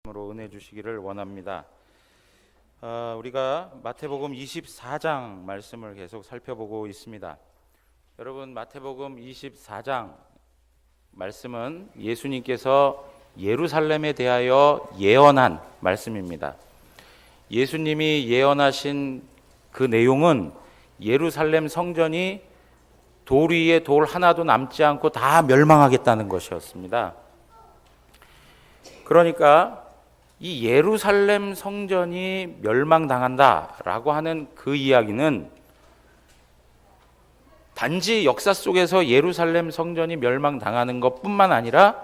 으로 은혜 주시기를 원합니다. 우리가 마태복음 24장 말씀을 계속 살펴보고 있습니다. 여러분, 마태복음 24장 말씀은 예수님께서 예루살렘에 대하여 예언한 말씀입니다. 예수님이 예언하신 그 내용은 예루살렘 성전이 돌 위에 돌 하나도 남지 않고 다 멸망하겠다는 것이었습니다. 그러니까 이 예루살렘 성전이 멸망당한다라고 하는 그 이야기는 단지 역사 속에서 예루살렘 성전이 멸망당하는 것뿐만 아니라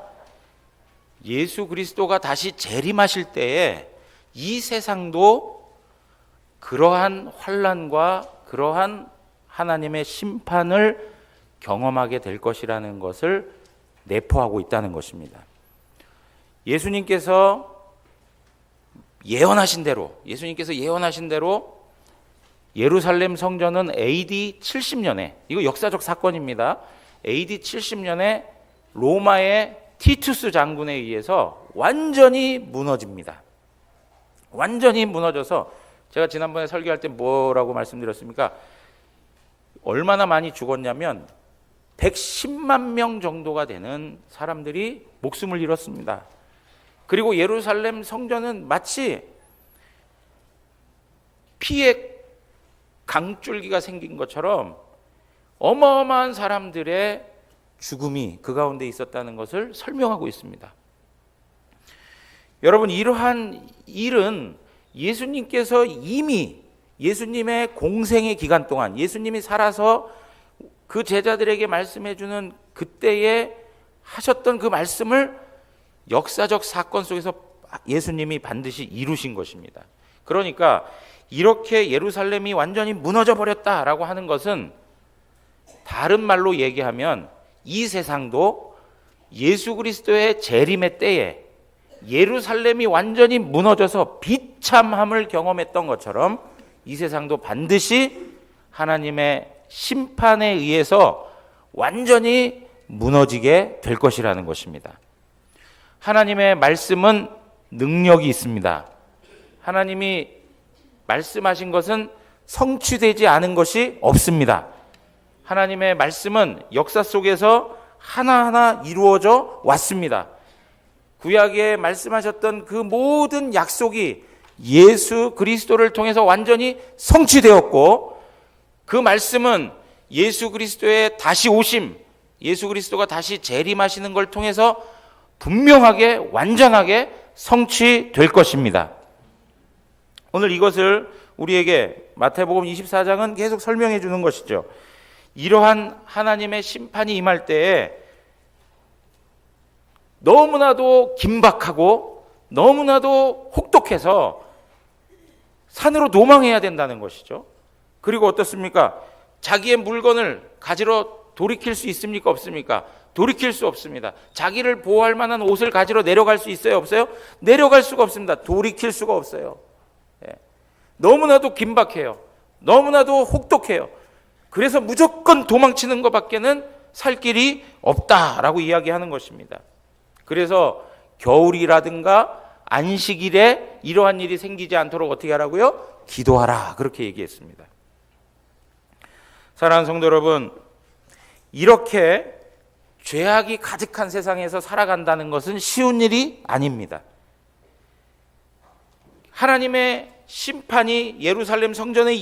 예수 그리스도가 다시 재림하실 때에 이 세상도 그러한 환난과 그러한 하나님의 심판을 경험하게 될 것이라는 것을 내포하고 있다는 것입니다. 예수님께서 예언하신 대로 예루살렘 성전은 AD 70년에, 이거 역사적 사건입니다. AD 70년에 로마의 티투스 장군에 의해서 완전히 무너집니다. 완전히 무너져서, 제가 지난번에 설교할 때 뭐라고 말씀드렸습니까? 얼마나 많이 죽었냐면 110만 명 정도가 되는 사람들이 목숨을 잃었습니다. 그리고 예루살렘 성전은 마치 피의 강줄기가 생긴 것처럼 어마어마한 사람들의 죽음이 그 가운데 있었다는 것을 설명하고 있습니다. 여러분, 이러한 일은 예수님께서 이미 예수님의 공생의 기간 동안, 예수님이 살아서 그 제자들에게 말씀해 주는 그때에 하셨던 그 말씀을 역사적 사건 속에서 예수님이 반드시 이루신 것입니다. 그러니까 이렇게 예루살렘이 완전히 무너져 버렸다라고 하는 것은 다른 말로 얘기하면 이 세상도 예수 그리스도의 재림의 때에 예루살렘이 완전히 무너져서 비참함을 경험했던 것처럼 이 세상도 반드시 하나님의 심판에 의해서 완전히 무너지게 될 것이라는 것입니다. 하나님의 말씀은 능력이 있습니다. 하나님이 말씀하신 것은 성취되지 않은 것이 없습니다. 하나님의 말씀은 역사 속에서 하나하나 이루어져 왔습니다. 구약에 말씀하셨던 그 모든 약속이 예수 그리스도를 통해서 완전히 성취되었고, 그 말씀은 예수 그리스도의 다시 오심, 예수 그리스도가 다시 재림하시는 걸 통해서 분명하게 완전하게 성취될 것입니다. 오늘 이것을 우리에게 마태복음 24장은 계속 설명해 주는 것이죠. 이러한 하나님의 심판이 임할 때에 너무나도 긴박하고 너무나도 혹독해서 산으로 도망해야 된다는 것이죠. 그리고 어떻습니까? 자기의 물건을 가지러 돌이킬 수 있습니까? 없습니까? 돌이킬 수 없습니다. 자기를 보호할 만한 옷을 가지러 내려갈 수 있어요? 없어요? 내려갈 수가 없습니다. 돌이킬 수가 없어요. 너무나도 긴박해요. 너무나도 혹독해요. 그래서 무조건 도망치는 것밖에는 살 길이 없다라고 이야기하는 것입니다. 그래서 겨울이라든가 안식일에 이러한 일이 생기지 않도록 어떻게 하라고요? 기도하라, 그렇게 얘기했습니다. 사랑하는 성도 여러분, 이렇게 죄악이 가득한 세상에서 살아간다는 것은 쉬운 일이 아닙니다. 하나님의 심판이 예루살렘 성전에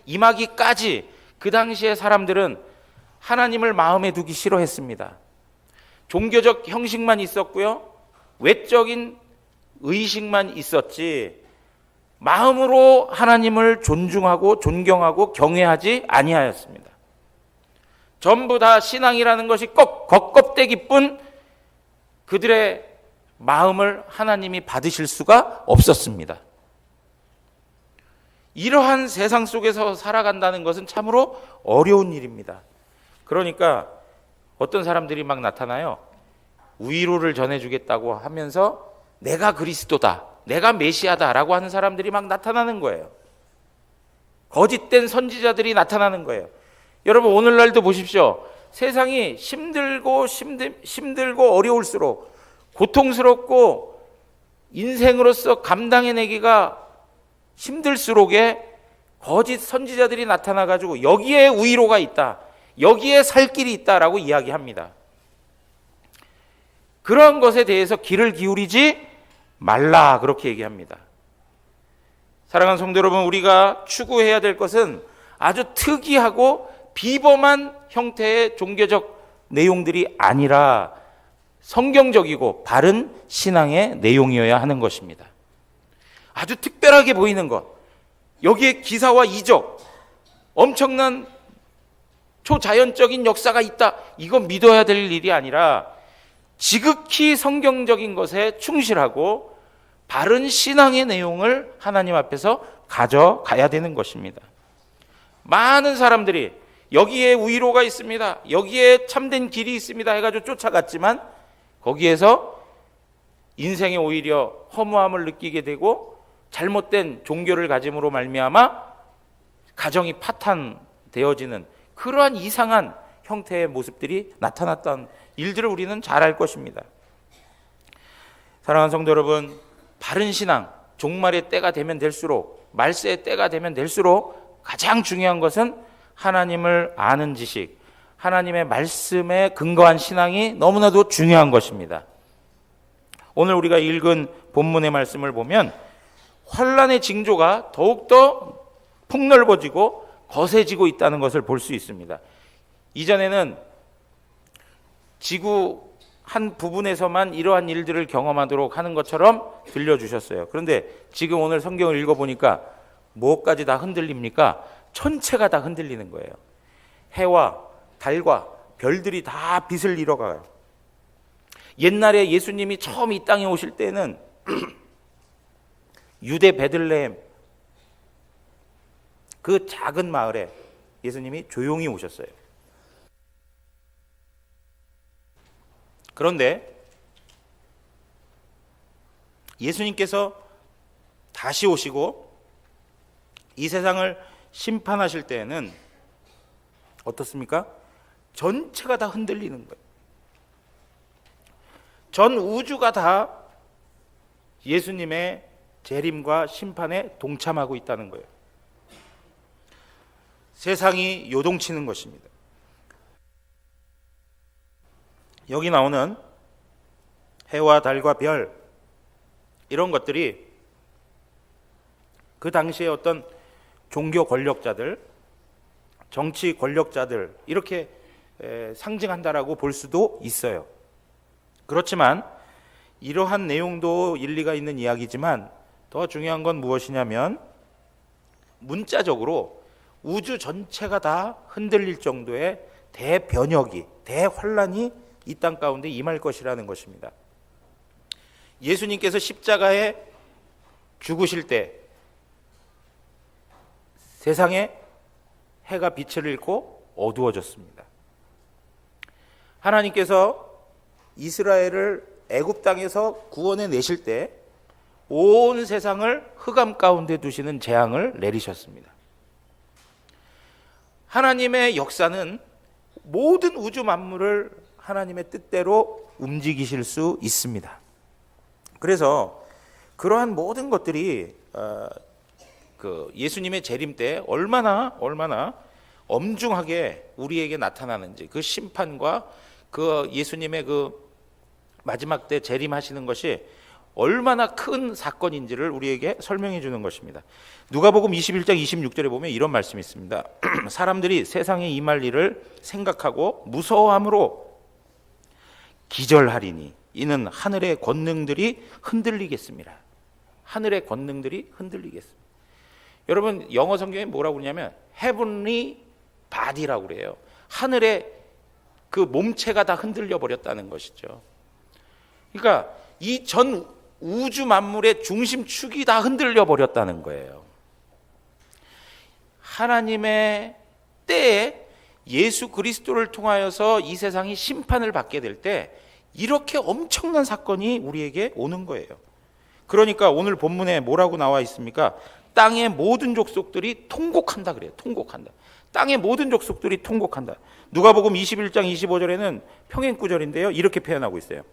임하기까지 그 당시의 사람들은 하나님을 마음에 두기 싫어했습니다. 종교적 형식만 있었고요, 외적인 의식만 있었지 마음으로 하나님을 존중하고 존경하고 경외하지 아니하였습니다. 전부 다 신앙이라는 것이 꼭 겉껍데기뿐 그들의 마음을 하나님이 받으실 수가 없었습니다. 이러한 세상 속에서 살아간다는 것은 참으로 어려운 일입니다. 그러니까 어떤 사람들이 막 나타나요. 위로를 전해주겠다고 하면서 내가 그리스도다, 내가 메시아다라고 하는 사람들이 막 나타나는 거예요. 거짓된 선지자들이 나타나는 거예요. 여러분, 오늘날도 보십시오. 세상이 힘들고 어려울수록, 고통스럽고 인생으로서 감당해내기가 힘들수록에 거짓 선지자들이 나타나가지고 여기에 우위로가 있다, 여기에 살 길이 있다라고 이야기합니다. 그러한 것에 대해서 귀를 기울이지 말라, 그렇게 얘기합니다. 사랑하는 성도 여러분, 우리가 추구해야 될 것은 아주 특이하고 비범한 형태의 종교적 내용들이 아니라 성경적이고 바른 신앙의 내용이어야 하는 것입니다. 아주 특별하게 보이는 것, 여기에 기사와 이적, 엄청난 초자연적인 역사가 있다, 이건 믿어야 될 일이 아니라 지극히 성경적인 것에 충실하고 바른 신앙의 내용을 하나님 앞에서 가져가야 되는 것입니다. 많은 사람들이 여기에 우위로가 있습니다, 여기에 참된 길이 있습니다 해가지고 쫓아갔지만 거기에서 인생에 오히려 허무함을 느끼게 되고 잘못된 종교를 가짐으로 말미암아 가정이 파탄되어지는 그러한 이상한 형태의 모습들이 나타났던 일들을 우리는 잘 알 것입니다. 사랑하는 성도 여러분, 바른 신앙, 종말의 때가 되면 될수록, 말세의 때가 되면 될수록 가장 중요한 것은 하나님을 아는 지식, 하나님의 말씀에 근거한 신앙이 너무나도 중요한 것입니다. 오늘 우리가 읽은 본문의 말씀을 보면 환란의 징조가 더욱더 폭넓어지고 거세지고 있다는 것을 볼 수 있습니다. 이전에는 지구 한 부분에서만 이러한 일들을 경험하도록 하는 것처럼 들려주셨어요. 그런데 지금 오늘 성경을 읽어보니까 뭐까지 다 흔들립니까? 전체가 다 흔들리는 거예요. 해와 달과 별들이 다 빛을 잃어가요. 옛날에 예수님이 처음 이 땅에 오실 때는 유대 베들레헴 그 작은 마을에 예수님이 조용히 오셨어요. 그런데 예수님께서 다시 오시고 이 세상을 심판하실 때에는 어떻습니까? 전체가 다 흔들리는 거예요. 전 우주가 다 예수님의 재림과 심판에 동참하고 있다는 거예요. 세상이 요동치는 것입니다. 여기 나오는 해와 달과 별, 이런 것들이 그 당시에 어떤 종교 권력자들, 정치 권력자들, 이렇게 상징한다라고 볼 수도 있어요. 그렇지만 이러한 내용도 일리가 있는 이야기지만 더 중요한 건 무엇이냐면 문자적으로 우주 전체가 다 흔들릴 정도의 대변혁이, 대환란이 이 땅 가운데 임할 것이라는 것입니다. 예수님께서 십자가에 죽으실 때 세상에 해가 빛을 잃고 어두워졌습니다. 하나님께서 이스라엘을 애굽 땅에서 구원해 내실 때 온 세상을 흑암 가운데 두시는 재앙을 내리셨습니다. 하나님의 역사는 모든 우주 만물을 하나님의 뜻대로 움직이실 수 있습니다. 그래서 그러한 모든 것들이 예수님의 재림 때 얼마나 엄중하게 우리에게 나타나는지, 그 심판과 그 예수님의 그 마지막 때 재림하시는 것이 얼마나 큰 사건인지를 우리에게 설명해 주는 것입니다. 누가복음 21장 26절에 보면 이런 말씀이 있습니다. 사람들이 세상에 임할 일을 생각하고 무서워함으로 기절하리니 이는 하늘의 권능들이 흔들리겠습니다. 하늘의 권능들이 흔들리겠습니다. 여러분, 영어 성경에 뭐라고 그러냐면 heavenly body라고 그래요. 하늘의 그 몸체가 다 흔들려 버렸다는 것이죠. 그러니까 이 전 우주 만물의 중심축이 다 흔들려 버렸다는 거예요. 하나님의 때에 예수 그리스도를 통하여서 이 세상이 심판을 받게 될 때 이렇게 엄청난 사건이 우리에게 오는 거예요. 그러니까 오늘 본문에 뭐라고 나와 있습니까? 땅의 모든 족속들이 통곡한다 그래요. 통곡한다. 땅의 모든 족속들이 통곡한다. 누가복음 21장 25절에는 평행 구절인데요, 이렇게 표현하고 있어요.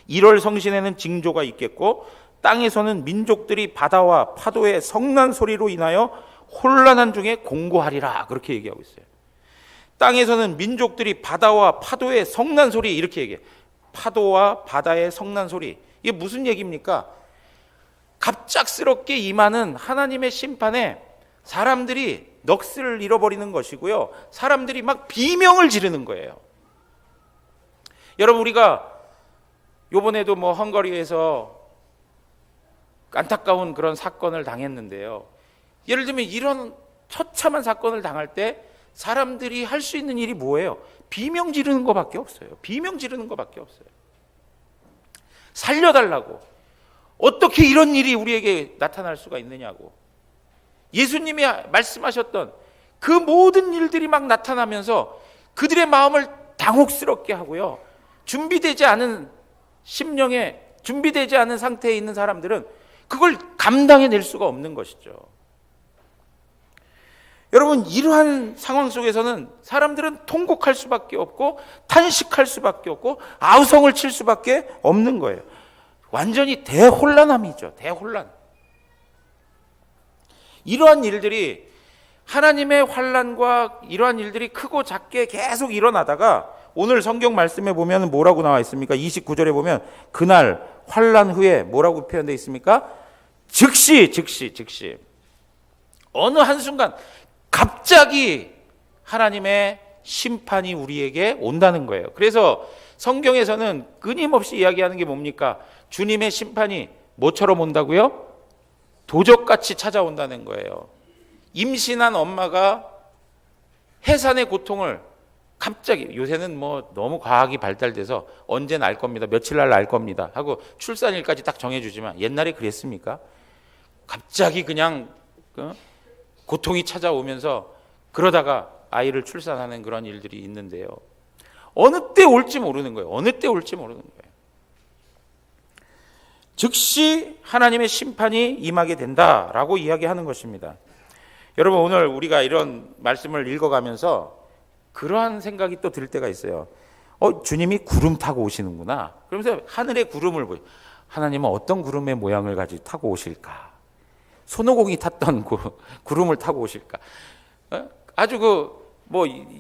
1월 성신에는 징조가 있겠고 땅에서는 민족들이 바다와 파도의 성난 소리로 인하여 혼란한 중에 공고하리라. 그렇게 얘기하고 있어요. 땅에서는 민족들이 바다와 파도의 성난 소리, 이렇게 얘기해요. 파도와 바다의 성난 소리. 이게 무슨 얘기입니까? 갑작스럽게 임하는 하나님의 심판에 사람들이 넋을 잃어버리는 것이고요. 사람들이 막 비명을 지르는 거예요. 여러분, 우리가 요번에도 헝가리에서 안타까운 그런 사건을 당했는데요. 예를 들면 이런 처참한 사건을 당할 때 사람들이 할 수 있는 일이 뭐예요? 비명 지르는 것밖에 없어요. 비명 지르는 것밖에 없어요. 살려달라고. 어떻게 이런 일이 우리에게 나타날 수가 있느냐고. 예수님이 말씀하셨던 그 모든 일들이 막 나타나면서 그들의 마음을 당혹스럽게 하고요. 준비되지 않은 심령에, 준비되지 않은 상태에 있는 사람들은 그걸 감당해낼 수가 없는 것이죠. 여러분, 이러한 상황 속에서는 사람들은 통곡할 수밖에 없고 탄식할 수밖에 없고 아우성을 칠 수밖에 없는 거예요. 완전히 대혼란함이죠. 대혼란. 이러한 일들이, 하나님의 환난과 이러한 일들이 크고 작게 계속 일어나다가 오늘 성경 말씀에 보면 뭐라고 나와 있습니까? 29절에 보면 그날 환난 후에 뭐라고 표현되어 있습니까? 즉시. 어느 한순간 갑자기 하나님의 심판이 우리에게 온다는 거예요. 그래서 성경에서는 끊임없이 이야기하는 게 뭡니까? 주님의 심판이 뭐처럼 온다고요? 도적같이 찾아온다는 거예요. 임신한 엄마가 해산의 고통을 갑자기, 요새는 너무 과학이 발달돼서 언제 날 겁니다, 며칠 날 날 겁니다 하고 출산일까지 딱 정해주지만 옛날에 그랬습니까? 갑자기 그냥 고통이 찾아오면서 그러다가 아이를 출산하는 그런 일들이 있는데요. 어느 때 올지 모르는 거예요. 어느 때 올지 모르는 거예요. 즉시 하나님의 심판이 임하게 된다라고 이야기하는 것입니다. 여러분, 오늘 우리가 이런 말씀을 읽어가면서 그러한 생각이 또 들 때가 있어요. 주님이 구름 타고 오시는구나. 그러면서 하늘의 구름을 보여. 하나님은 어떤 구름의 모양을 가지고 타고 오실까? 손오공이 탔던 구름을 타고 오실까? 아주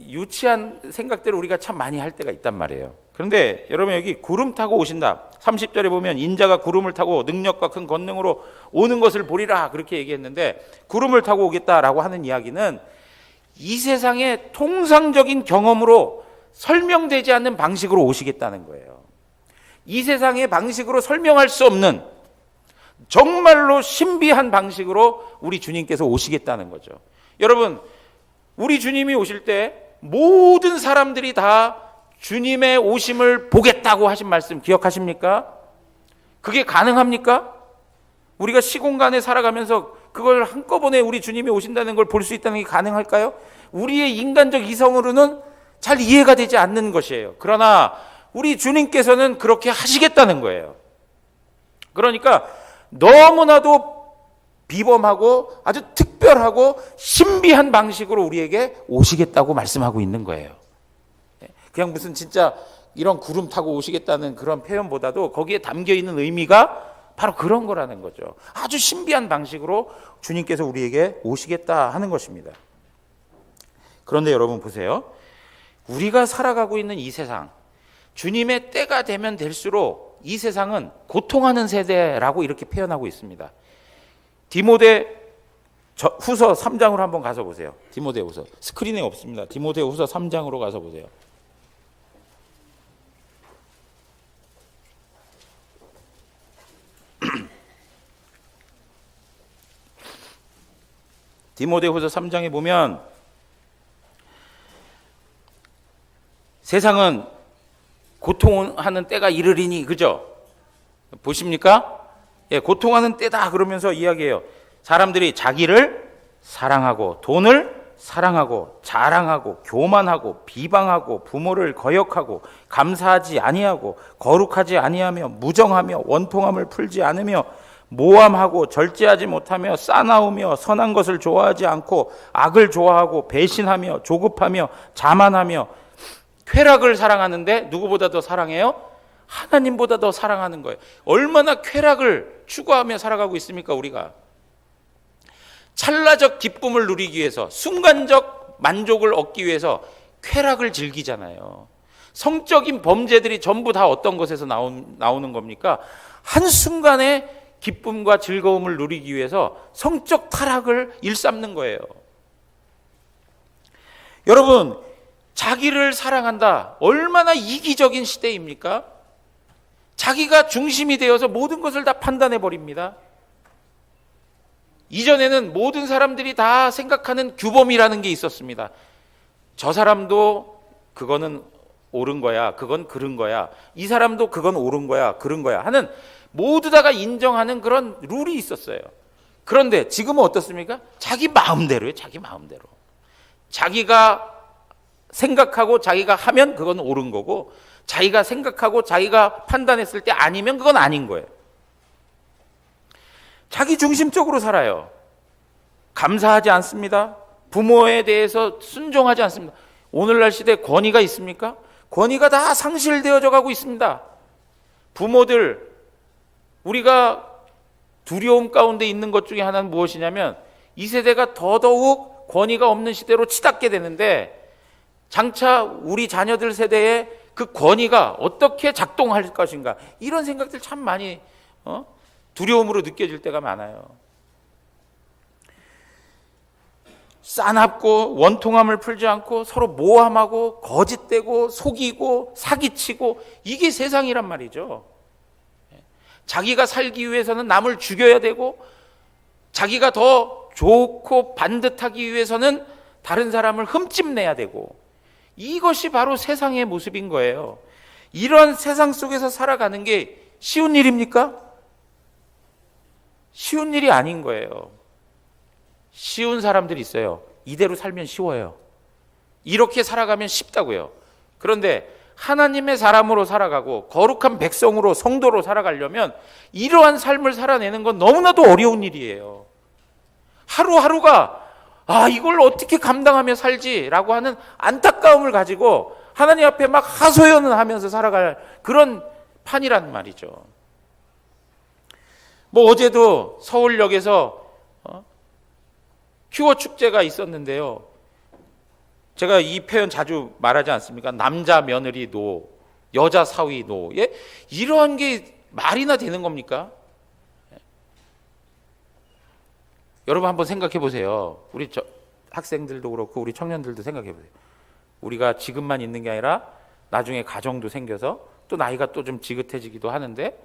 유치한 생각들을 우리가 참 많이 할 때가 있단 말이에요. 그런데 여러분, 여기 구름 타고 오신다. 30절에 보면 인자가 구름을 타고 능력과 큰 권능으로 오는 것을 보리라, 그렇게 얘기했는데, 구름을 타고 오겠다라고 하는 이야기는 이 세상의 통상적인 경험으로 설명되지 않는 방식으로 오시겠다는 거예요. 이 세상의 방식으로 설명할 수 없는 정말로 신비한 방식으로 우리 주님께서 오시겠다는 거죠. 여러분, 우리 주님이 오실 때 모든 사람들이 다 주님의 오심을 보겠다고 하신 말씀 기억하십니까? 그게 가능합니까? 우리가 시공간에 살아가면서 그걸 한꺼번에 우리 주님이 오신다는 걸 볼 수 있다는 게 가능할까요? 우리의 인간적 이성으로는 잘 이해가 되지 않는 것이에요. 그러나 우리 주님께서는 그렇게 하시겠다는 거예요. 그러니까 너무나도 비범하고 아주 특별하고 신비한 방식으로 우리에게 오시겠다고 말씀하고 있는 거예요. 그냥 무슨 진짜 이런 구름 타고 오시겠다는 그런 표현보다도 거기에 담겨 있는 의미가 바로 그런 거라는 거죠. 아주 신비한 방식으로 주님께서 우리에게 오시겠다 하는 것입니다. 그런데 여러분 보세요. 우리가 살아가고 있는 이 세상, 주님의 때가 되면 될수록 이 세상은 고통하는 세대라고 이렇게 표현하고 있습니다. 디모데 후서 3장으로 한번 가서 보세요. 디모데 후서. 스크린에 없습니다. 디모데 후서 3장으로 가서 보세요. 디모데후서 3장에 보면 세상은 고통하는 때가 이르리니, 그죠? 보십니까? 예, 고통하는 때다 그러면서 이야기해요. 사람들이 자기를 사랑하고 돈을 사랑하고 자랑하고 교만하고 비방하고 부모를 거역하고 감사하지 아니하고 거룩하지 아니하며 무정하며 원통함을 풀지 않으며 모함하고 절제하지 못하며 싸나우며 선한 것을 좋아하지 않고 악을 좋아하고 배신하며 조급하며 자만하며 쾌락을 사랑하는데 누구보다 더 사랑해요? 하나님보다 더 사랑하는 거예요. 얼마나 쾌락을 추구하며 살아가고 있습니까, 우리가? 찰나적 기쁨을 누리기 위해서, 순간적 만족을 얻기 위해서 쾌락을 즐기잖아요. 성적인 범죄들이 전부 다 어떤 것에서 나오는 겁니까? 한순간에 기쁨과 즐거움을 누리기 위해서 성적 타락을 일삼는 거예요. 여러분, 자기를 사랑한다. 얼마나 이기적인 시대입니까? 자기가 중심이 되어서 모든 것을 다 판단해 버립니다. 이전에는 모든 사람들이 다 생각하는 규범이라는 게 있었습니다. 저 사람도 그거는 옳은 거야, 그건 그른 거야, 이 사람도 그건 옳은 거야, 그른 거야 하는 모두 다가 인정하는 그런 룰이 있었어요. 그런데 지금은 어떻습니까? 자기 마음대로예요. 자기 마음대로. 자기가 생각하고 자기가 하면 그건 옳은 거고, 자기가 생각하고 자기가 판단했을 때 아니면 그건 아닌 거예요. 자기 중심적으로 살아요. 감사하지 않습니다. 부모에 대해서 순종하지 않습니다. 오늘날 시대에 권위가 있습니까? 권위가 다 상실되어져 가고 있습니다. 부모들, 우리가 두려움 가운데 있는 것 중에 하나는 무엇이냐면, 이 세대가 더더욱 권위가 없는 시대로 치닫게 되는데, 장차 우리 자녀들 세대에 그 권위가 어떻게 작동할 것인가, 이런 생각들 참 많이 두려움으로 느껴질 때가 많아요. 싸납고 원통함을 풀지 않고 서로 모함하고 거짓되고 속이고 사기치고, 이게 세상이란 말이죠. 자기가 살기 위해서는 남을 죽여야 되고, 자기가 더 좋고 반듯하기 위해서는 다른 사람을 흠집내야 되고, 이것이 바로 세상의 모습인 거예요. 이런 세상 속에서 살아가는 게 쉬운 일입니까? 쉬운 일이 아닌 거예요. 쉬운 사람들이 있어요. 이대로 살면 쉬워요. 이렇게 살아가면 쉽다고요. 그런데 하나님의 사람으로 살아가고 거룩한 백성으로, 성도로 살아가려면 이러한 삶을 살아내는 건 너무나도 어려운 일이에요. 하루하루가 이걸 어떻게 감당하며 살지라고 하는 안타까움을 가지고 하나님 앞에 막 하소연을 하면서 살아갈 그런 판이란 말이죠. 어제도 서울역에서 큐어 축제가 있었는데요. 제가 이 표현 자주 말하지 않습니까? 남자 며느리 노, 여자 사위 노. 예? 이러한 게 말이나 되는 겁니까? 여러분 한번 생각해 보세요. 우리 학생들도 그렇고 우리 청년들도 생각해 보세요. 우리가 지금만 있는 게 아니라 나중에 가정도 생겨서 또 나이가 또 좀 지긋해지기도 하는데,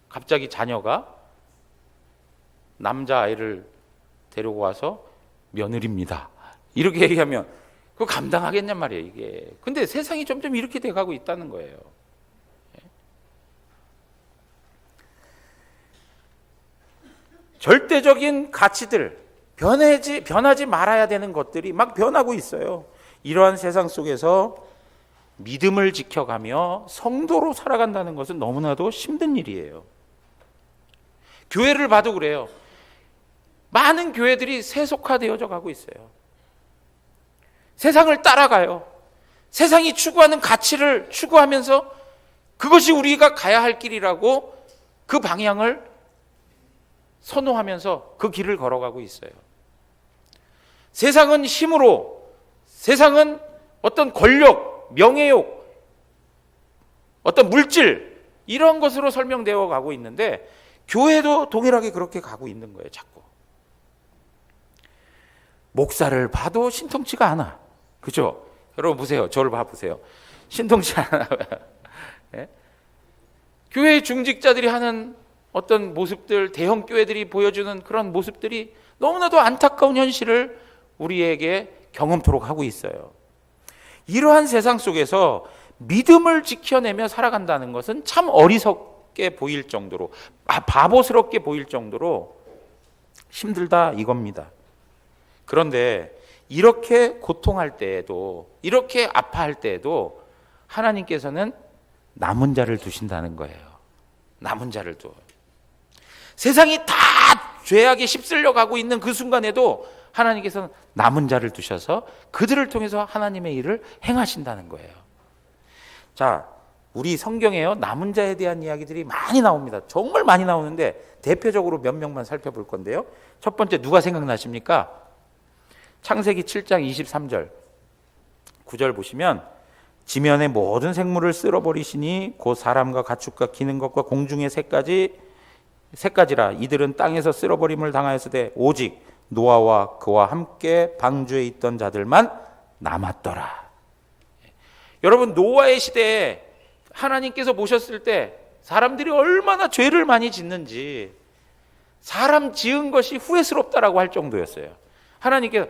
갑자기 자녀가 남자아이를 데리고 와서 며느리입니다, 이렇게 얘기하면 그거 감당하겠냔 말이에요, 이게. 근데 세상이 점점 이렇게 돼가고 있다는 거예요. 절대적인 가치들, 변하지 말아야 되는 것들이 막 변하고 있어요. 이러한 세상 속에서 믿음을 지켜가며 성도로 살아간다는 것은 너무나도 힘든 일이에요. 교회를 봐도 그래요. 많은 교회들이 세속화되어져 가고 있어요. 세상을 따라가요. 세상이 추구하는 가치를 추구하면서 그것이 우리가 가야 할 길이라고 그 방향을 선호하면서 그 길을 걸어가고 있어요. 세상은 힘으로, 세상은 어떤 권력, 명예욕, 어떤 물질, 이런 것으로 설명되어 가고 있는데, 교회도 동일하게 그렇게 가고 있는 거예요, 자꾸. 목사를 봐도 신통치가 않아. 그죠? 여러분 보세요. 저를 봐보세요. 신통치 않아. 네? 교회의 중직자들이 하는 어떤 모습들, 대형 교회들이 보여주는 그런 모습들이 너무나도 안타까운 현실을 우리에게 경험토록 하고 있어요. 이러한 세상 속에서 믿음을 지켜내며 살아간다는 것은 참 어리석게 보일 정도로, 바보스럽게 보일 정도로 힘들다 이겁니다. 그런데 이렇게 고통할 때에도, 이렇게 아파할 때에도 하나님께서는 남은 자를 두신다는 거예요. 남은 자를 둬. 세상이 다 죄악에 휩쓸려 가고 있는 그 순간에도 하나님께서는 남은 자를 두셔서 그들을 통해서 하나님의 일을 행하신다는 거예요. 자, 우리 성경에요, 남은 자에 대한 이야기들이 많이 나옵니다. 정말 많이 나오는데 대표적으로 몇 명만 살펴볼 건데요. 첫 번째 누가 생각나십니까? 창세기 7장 23절 9절 보시면 지면의 모든 생물을 쓸어버리시니 곧 사람과 가축과 기는 것과 공중의 새까지라 이들은 땅에서 쓸어버림을 당하였으되 오직 노아와 그와 함께 방주에 있던 자들만 남았더라. 여러분, 노아의 시대에 하나님께서 보셨을 때 사람들이 얼마나 죄를 많이 짓는지 사람 지은 것이 후회스럽다라고 할 정도였어요. 하나님께서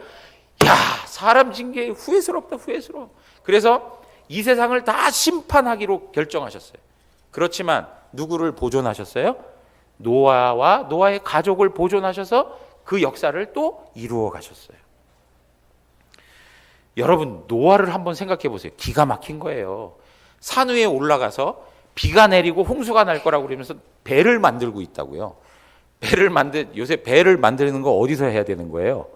야, 사람 지은 게 후회스럽다, 후회스러워. 그래서 이 세상을 다 심판하기로 결정하셨어요. 그렇지만 누구를 보존하셨어요? 노아와 노아의 가족을 보존하셔서 그 역사를 또 이루어 가셨어요. 여러분, 노아를 한번 생각해 보세요. 기가 막힌 거예요. 산 위에 올라가서 비가 내리고 홍수가 날 거라고 그러면서 배를 만들고 있다고요. 요새 배를 만드는 거 어디서 해야 되는 거예요?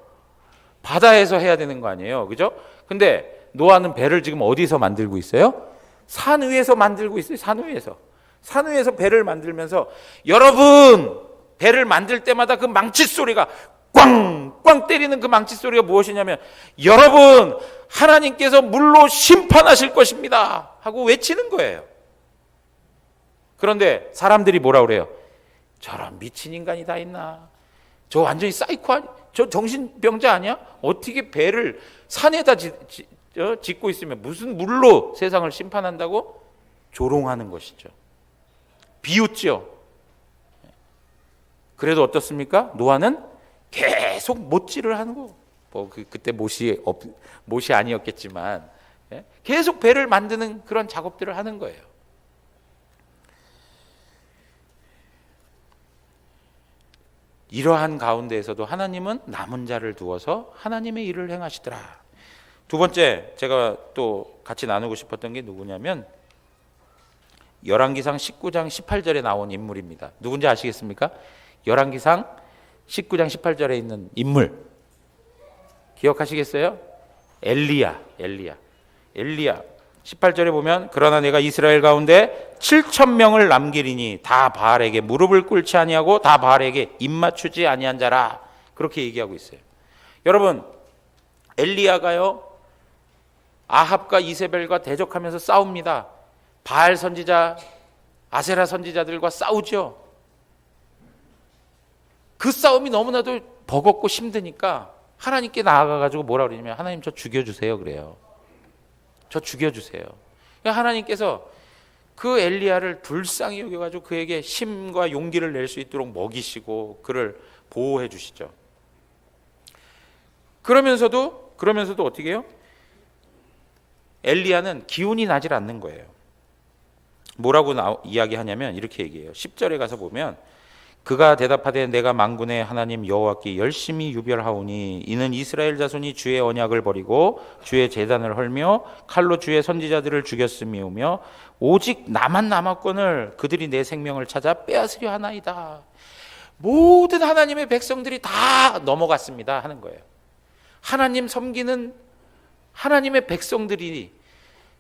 바다에서 해야 되는 거 아니에요, 그죠? 근데 노아는 배를 지금 어디서 만들고 있어요? 산 위에서 만들고 있어요. 산 위에서 배를 만들면서, 여러분, 배를 만들 때마다 그 망치 소리가 꽝꽝 때리는 그 망치 소리가 무엇이냐면, 여러분, 하나님께서 물로 심판하실 것입니다 하고 외치는 거예요. 그런데 사람들이 뭐라 그래요? 저런 미친 인간이 다 있나? 저 완전히 사이코 아니? 저 정신병자 아니야? 어떻게 배를 산에다 짓고 있으면 무슨 물로 세상을 심판한다고? 조롱하는 것이죠. 비웃죠. 그래도 어떻습니까? 노아는 계속 못질을 하는 거. 그때 못이 아니었겠지만 계속 배를 만드는 그런 작업들을 하는 거예요. 이러한 가운데에서도 하나님은 남은 자를 두어서 하나님의 일을 행하시더라. 두 번째 제가 또 같이 나누고 싶었던 게 누구냐면 열왕기상 19장 18절에 나온 인물입니다. 누군지 아시겠습니까? 열왕기상 19장 18절에 있는 인물 기억하시겠어요? 엘리야 18절에 보면 그러나 내가 이스라엘 가운데 7,000명을 남기리니 다 바알에게 무릎을 꿇지 아니하고 다 바알에게 입맞추지 아니한 자라. 그렇게 얘기하고 있어요. 여러분, 엘리야가요 아합과 이세벨과 대적하면서 싸웁니다. 바알 선지자, 아세라 선지자들과 싸우죠. 그 싸움이 너무나도 버겁고 힘드니까 하나님께 나아가가지고 뭐라 그러냐면 하나님 저 죽여주세요 그래요. 저 죽여주세요. 하나님께서 그 엘리야를 불쌍히 여겨가지고 그에게 힘과 용기를 낼 수 있도록 먹이시고 그를 보호해 주시죠. 그러면서도 어떻게 해요? 엘리야는 기운이 나질 않는 거예요. 뭐라고 이야기하냐면 이렇게 얘기해요. 10절에 가서 보면 그가 대답하되 내가 만군의 하나님 여호와께 열심히 유별하오니 이는 이스라엘 자손이 주의 언약을 버리고 주의 제단을 헐며 칼로 주의 선지자들을 죽였음이오며 오직 나만 남았거늘 그들이 내 생명을 찾아 빼앗으려 하나이다. 모든 하나님의 백성들이 다 넘어갔습니다 하는 거예요. 하나님 섬기는 하나님의 백성들이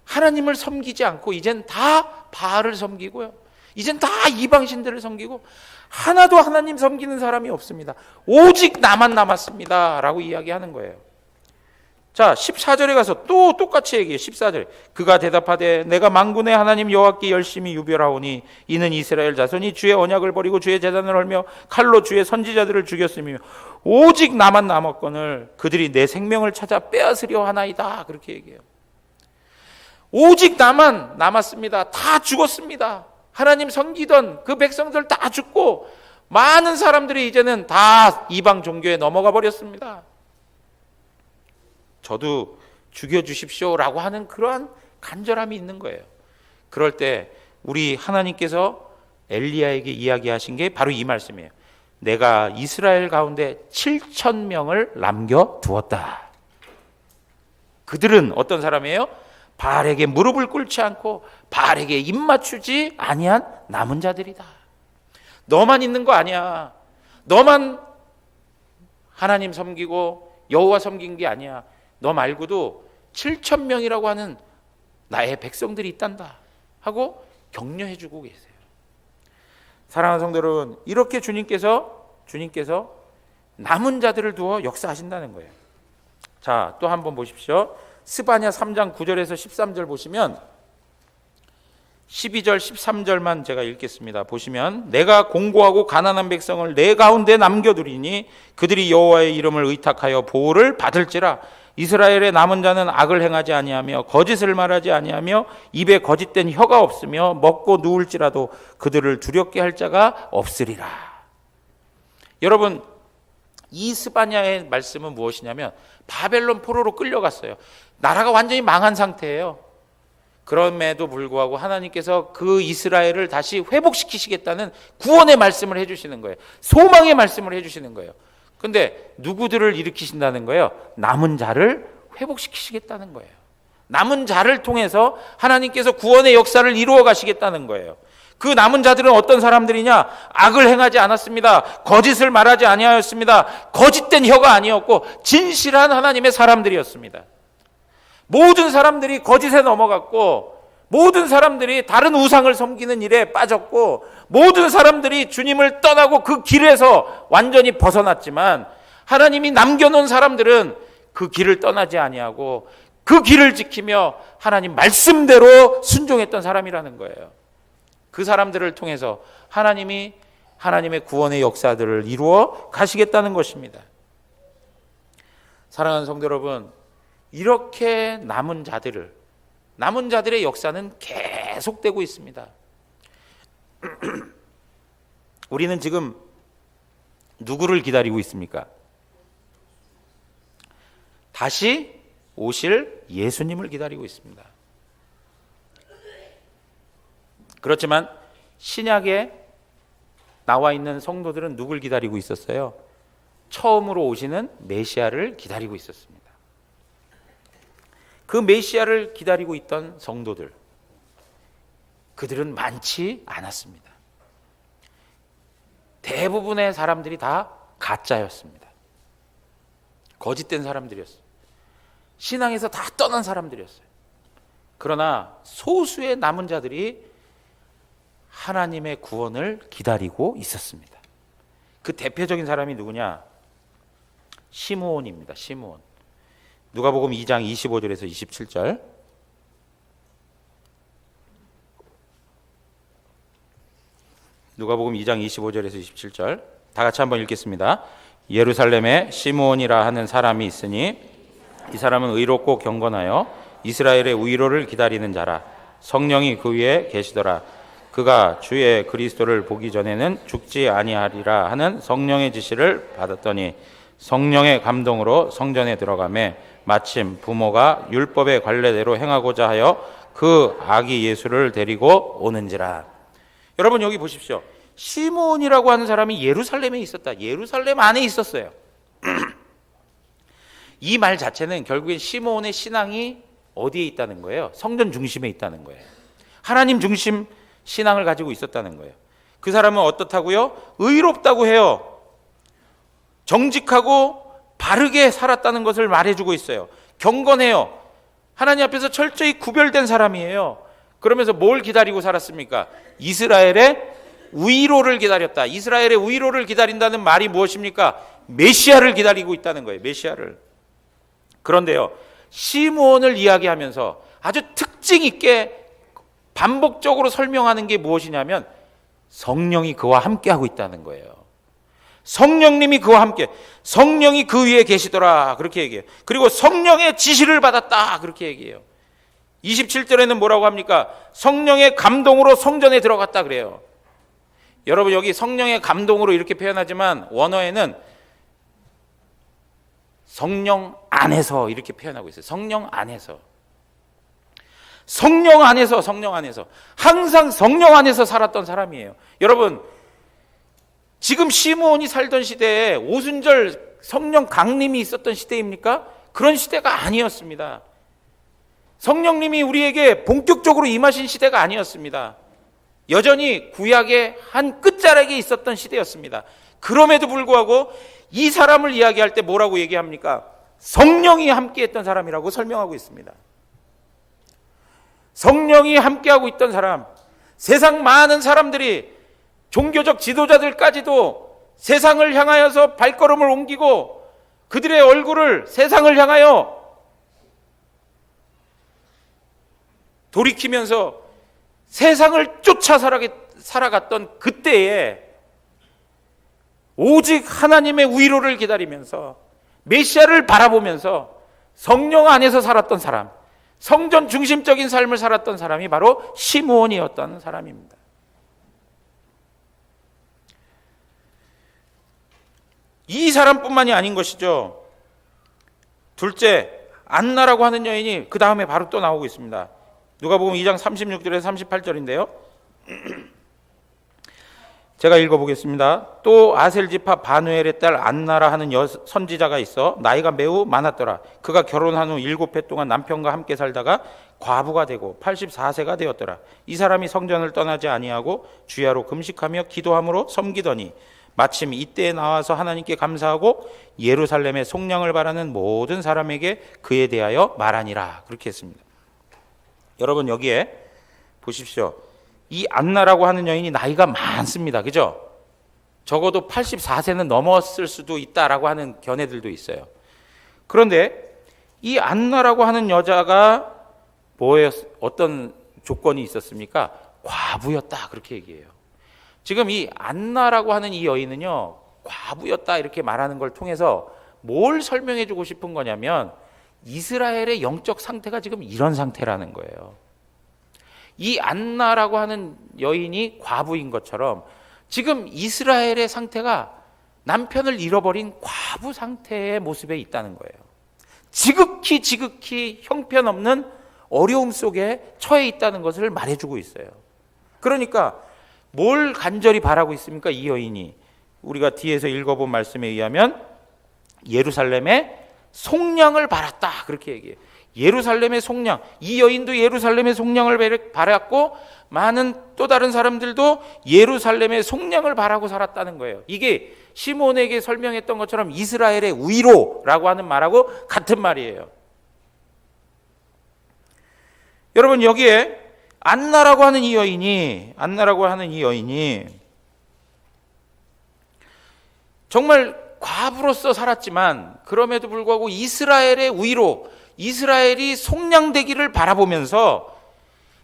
하나님을 섬기지 않고 이젠 다 바알을 섬기고요. 이젠 다 이방신들을 섬기고 하나도 하나님 섬기는 사람이 없습니다. 오직 나만 남았습니다 라고 이야기하는 거예요. 자, 14절에 가서 또 똑같이 얘기해요. 14절에 그가 대답하되 내가 만군의 하나님 여호와께 열심히 유별하오니 이는 이스라엘 자손이 주의 언약을 버리고 주의 제단을 헐며 칼로 주의 선지자들을 죽였으며 오직 나만 남았거늘 그들이 내 생명을 찾아 빼앗으려 하나이다. 그렇게 얘기해요. 오직 나만 남았습니다. 다 죽었습니다. 하나님 섬기던 그 백성들 다 죽고 많은 사람들이 이제는 다 이방 종교에 넘어가 버렸습니다. 저도 죽여주십시오라고 하는 그러한 간절함이 있는 거예요. 그럴 때 우리 하나님께서 엘리야에게 이야기하신 게 바로 이 말씀이에요. 내가 이스라엘 가운데 7,000명을 남겨두었다. 그들은 어떤 사람이에요? 바알에게 무릎을 꿇지 않고 바알에게 입맞추지 아니한 남은 자들이다. 너만 있는 거 아니야. 너만 하나님 섬기고 여호와 섬긴 게 아니야. 너 말고도 7,000명이라고 하는 나의 백성들이 있단다. 하고 격려해 주고 계세요. 사랑하는 성도 여러분, 이렇게 주님께서 남은 자들을 두어 역사하신다는 거예요. 자, 또 한번 보십시오. 스바냐 3장 9절에서 13절 보시면 12절 13절만 제가 읽겠습니다. 보시면 내가 공고하고 가난한 백성을 내 가운데 남겨두리니 그들이 여호와의 이름을 의탁하여 보호를 받을지라. 이스라엘의 남은 자는 악을 행하지 아니하며 거짓을 말하지 아니하며 입에 거짓된 혀가 없으며 먹고 누울지라도 그들을 두렵게 할 자가 없으리라. 여러분, 이 스바냐의 말씀은 무엇이냐면 바벨론 포로로 끌려갔어요. 나라가 완전히 망한 상태예요. 그럼에도 불구하고 하나님께서 그 이스라엘을 다시 회복시키시겠다는 구원의 말씀을 해주시는 거예요. 소망의 말씀을 해주시는 거예요. 근데 누구들을 일으키신다는 거예요? 남은 자를 회복시키시겠다는 거예요. 남은 자를 통해서 하나님께서 구원의 역사를 이루어 가시겠다는 거예요. 그 남은 자들은 어떤 사람들이냐? 악을 행하지 않았습니다. 거짓을 말하지 아니하였습니다. 거짓된 혀가 아니었고 진실한 하나님의 사람들이었습니다. 모든 사람들이 거짓에 넘어갔고, 모든 사람들이 다른 우상을 섬기는 일에 빠졌고, 모든 사람들이 주님을 떠나고 그 길에서 완전히 벗어났지만 하나님이 남겨놓은 사람들은 그 길을 떠나지 아니하고 그 길을 지키며 하나님 말씀대로 순종했던 사람이라는 거예요. 그 사람들을 통해서 하나님이 하나님의 구원의 역사들을 이루어 가시겠다는 것입니다. 사랑하는 성도 여러분, 이렇게 남은 자들의 역사는 계속되고 있습니다. 우리는 지금 누구를 기다리고 있습니까? 다시 오실 예수님을 기다리고 있습니다. 그렇지만 신약에 나와 있는 성도들은 누굴 기다리고 있었어요? 처음으로 오시는 메시아를 기다리고 있었습니다. 그 메시아를 기다리고 있던 성도들, 그들은 많지 않았습니다. 대부분의 사람들이 다 가짜였습니다. 거짓된 사람들이었어요. 신앙에서 다 떠난 사람들이었어요. 그러나 소수의 남은 자들이 하나님의 구원을 기다리고 있었습니다. 그 대표적인 사람이 누구냐? 시므온입니다. 시므온. 누가복음 2장 25절에서 27절. 누가복음 2장 25절에서 27절. 다 같이 한번 읽겠습니다. 예루살렘에 시므온이라 하는 사람이 있으니 이 사람은 의롭고 경건하여 이스라엘의 위로를 기다리는 자라. 성령이 그 위에 계시더라. 그가 주의 그리스도를 보기 전에는 죽지 아니하리라 하는 성령의 지시를 받았더니 성령의 감동으로 성전에 들어가매 마침 부모가 율법의 관례대로 행하고자 하여 그 아기 예수를 데리고 오는지라. 여러분, 여기 보십시오. 시므온이라고 하는 사람이 예루살렘에 있었다. 예루살렘 안에 있었어요. 이 말 자체는 결국엔 시므온의 신앙이 어디에 있다는 거예요? 성전 중심에 있다는 거예요. 하나님 중심 신앙을 가지고 있었다는 거예요. 그 사람은 어떻다고요? 의롭다고 해요. 정직하고 바르게 살았다는 것을 말해주고 있어요. 경건해요. 하나님 앞에서 철저히 구별된 사람이에요. 그러면서 뭘 기다리고 살았습니까? 이스라엘의 위로를 기다렸다. 이스라엘의 위로를 기다린다는 말이 무엇입니까? 메시아를 기다리고 있다는 거예요. 메시아를. 그런데요, 시므온을 이야기하면서 아주 특징 있게 반복적으로 설명하는 게 무엇이냐면 성령이 그와 함께하고 있다는 거예요. 성령님이 그와 함께, 성령이 그 위에 계시더라, 그렇게 얘기해요. 그리고 성령의 지시를 받았다, 그렇게 얘기해요. 27절에는 뭐라고 합니까? 성령의 감동으로 성전에 들어갔다 그래요. 여러분, 여기 성령의 감동으로 이렇게 표현하지만 원어에는 성령 안에서 이렇게 표현하고 있어요. 성령 안에서. 성령 안에서, 성령 안에서. 항상 성령 안에서 살았던 사람이에요. 여러분, 지금 시므온이 살던 시대에 오순절 성령 강림이 있었던 시대입니까? 그런 시대가 아니었습니다. 성령님이 우리에게 본격적으로 임하신 시대가 아니었습니다. 여전히 구약의 한 끝자락에 있었던 시대였습니다. 그럼에도 불구하고 이 사람을 이야기할 때 뭐라고 얘기합니까? 성령이 함께했던 사람이라고 설명하고 있습니다. 성령이 함께하고 있던 사람, 세상 많은 사람들이 종교적 지도자들까지도 세상을 향하여서 발걸음을 옮기고 그들의 얼굴을 세상을 향하여 돌이키면서 세상을 쫓아 살아갔던 그때에 오직 하나님의 위로를 기다리면서 메시아를 바라보면서 성령 안에서 살았던 사람, 성전 중심적인 삶을 살았던 사람이 바로 시므온이었던 사람입니다. 이 사람뿐만이 아닌 것이죠. 둘째, 안나라고 하는 여인이 그 다음에 바로 또 나오고 있습니다. 누가복음 2장 36절에서 38절인데요. 제가 읽어보겠습니다. 또 아셀 지파 바누엘의 딸 안나라 하는 선지자가 있어 나이가 매우 많았더라. 그가 결혼한 후 7해 동안 남편과 함께 살다가 과부가 되고 84세가 되었더라. 이 사람이 성전을 떠나지 아니하고 주야로 금식하며 기도함으로 섬기더니 마침 이때에 나와서 하나님께 감사하고 예루살렘의 속량을 바라는 모든 사람에게 그에 대하여 말하니라. 그렇게 했습니다. 여러분, 여기에 보십시오. 이 안나라고 하는 여인이 나이가 많습니다. 그죠? 적어도 84세는 넘었을 수도 있다라고 하는 견해들도 있어요. 그런데 이 안나라고 하는 여자가 어떤 조건이 있었습니까? 과부였다, 그렇게 얘기해요. 지금 이 안나라고 하는 이 여인은요, 과부였다 이렇게 말하는 걸 통해서 뭘 설명해 주고 싶은 거냐면 이스라엘의 영적 상태가 지금 이런 상태라는 거예요. 이 안나라고 하는 여인이 과부인 것처럼 지금 이스라엘의 상태가 남편을 잃어버린 과부 상태의 모습에 있다는 거예요. 지극히 형편없는 어려움 속에 처해 있다는 것을 말해주고 있어요. 그러니까 뭘 간절히 바라고 있습니까? 이 여인이 우리가 뒤에서 읽어본 말씀에 의하면 예루살렘의 속량을 바랐다, 그렇게 얘기해요. 예루살렘의 속량, 이 여인도 예루살렘의 속량을 바랐고 많은 또 다른 사람들도 예루살렘의 속량을 바라고 살았다는 거예요. 이게 시몬에게 설명했던 것처럼 이스라엘의 위로라고 하는 말하고 같은 말이에요. 여러분, 여기에 안나라고 하는 이 여인이 정말 과부로서 살았지만 그럼에도 불구하고 이스라엘의 위로, 이스라엘이 속량되기를 바라보면서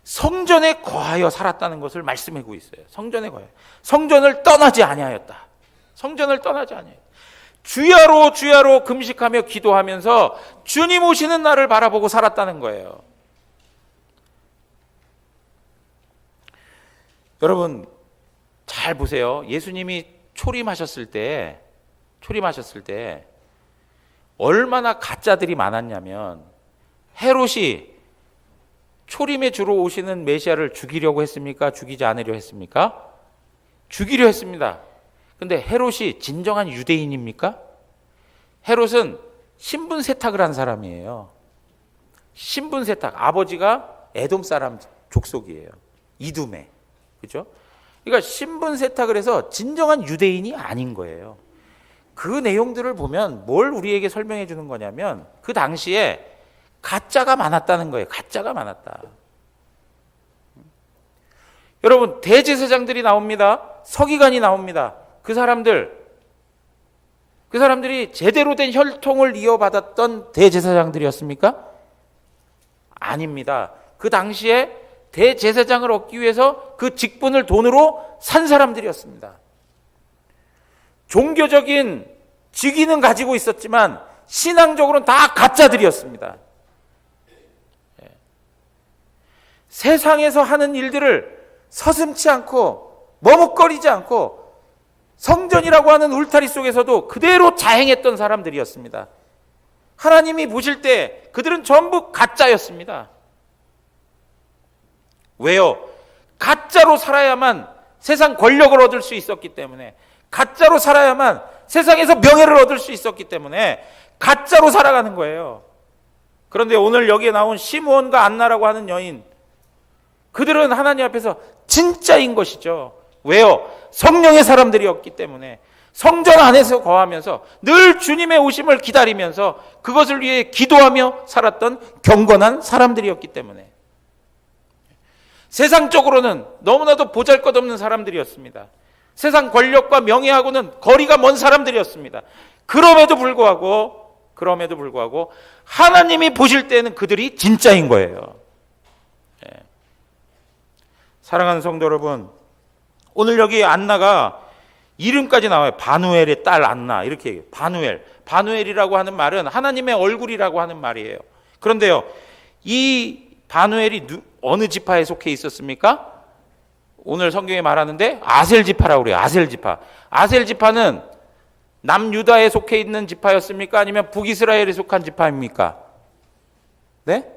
성전에 거하여 살았다는 것을 말씀하고 있어요. 성전에 거하여. 성전을 떠나지 아니하였다. 성전을 떠나지 아니하였다. 주야로 금식하며 기도하면서 주님 오시는 날을 바라보고 살았다는 거예요. 여러분, 잘 보세요. 예수님이 초림하셨을 때 얼마나 가짜들이 많았냐면 헤롯이 초림에 주로 오시는 메시아를 죽이려고 했습니까? 죽이지 않으려 했습니까? 죽이려 했습니다. 근데 헤롯이 진정한 유대인입니까? 헤롯은 신분 세탁을 한 사람이에요. 신분 세탁. 아버지가 에돔 사람 족속이에요. 이두메. 그죠? 그러니까 신분 세탁을 해서 진정한 유대인이 아닌 거예요. 그 내용들을 보면 뭘 우리에게 설명해 주는 거냐면 그 당시에 가짜가 많았다는 거예요. 가짜가 많았다. 여러분, 대제사장들이 나옵니다. 서기관이 나옵니다. 그 사람들이 제대로 된 혈통을 이어받았던 대제사장들이었습니까? 아닙니다. 그 당시에 대제사장을 얻기 위해서 그 직분을 돈으로 산 사람들이었습니다. 종교적인 직위는 가지고 있었지만 신앙적으로는 다 가짜들이었습니다. 세상에서 하는 일들을 서슴지 않고 머뭇거리지 않고 성전이라고 하는 울타리 속에서도 그대로 자행했던 사람들이었습니다. 하나님이 보실 때 그들은 전부 가짜였습니다. 왜요? 가짜로 살아야만 세상 권력을 얻을 수 있었기 때문에, 가짜로 살아야만 세상에서 명예를 얻을 수 있었기 때문에 가짜로 살아가는 거예요. 그런데 오늘 여기에 나온 시므온과 안나라고 하는 여인, 그들은 하나님 앞에서 진짜인 것이죠. 왜요? 성령의 사람들이었기 때문에 성전 안에서 거하면서 늘 주님의 오심을 기다리면서 그것을 위해 기도하며 살았던 경건한 사람들이었기 때문에. 세상적으로는 너무나도 보잘것없는 사람들이었습니다. 세상 권력과 명예하고는 거리가 먼 사람들이었습니다. 그럼에도 불구하고 하나님이 보실 때는 그들이 진짜인 거예요. 사랑하는 성도 여러분, 오늘 여기 안나가 이름까지 나와요. 바누엘의 딸 안나, 이렇게 얘기해요. 바누엘이라고 하는 말은 하나님의 얼굴이라고 하는 말이에요. 그런데요, 이 바누엘이 어느 지파에 속해 있었습니까? 오늘 성경에 말하는데 아셀 지파라고 그래요. 아셀 지파. 아셀 지파는 남유다에 속해 있는 지파였습니까? 아니면 북이스라엘에 속한 지파입니까? 네?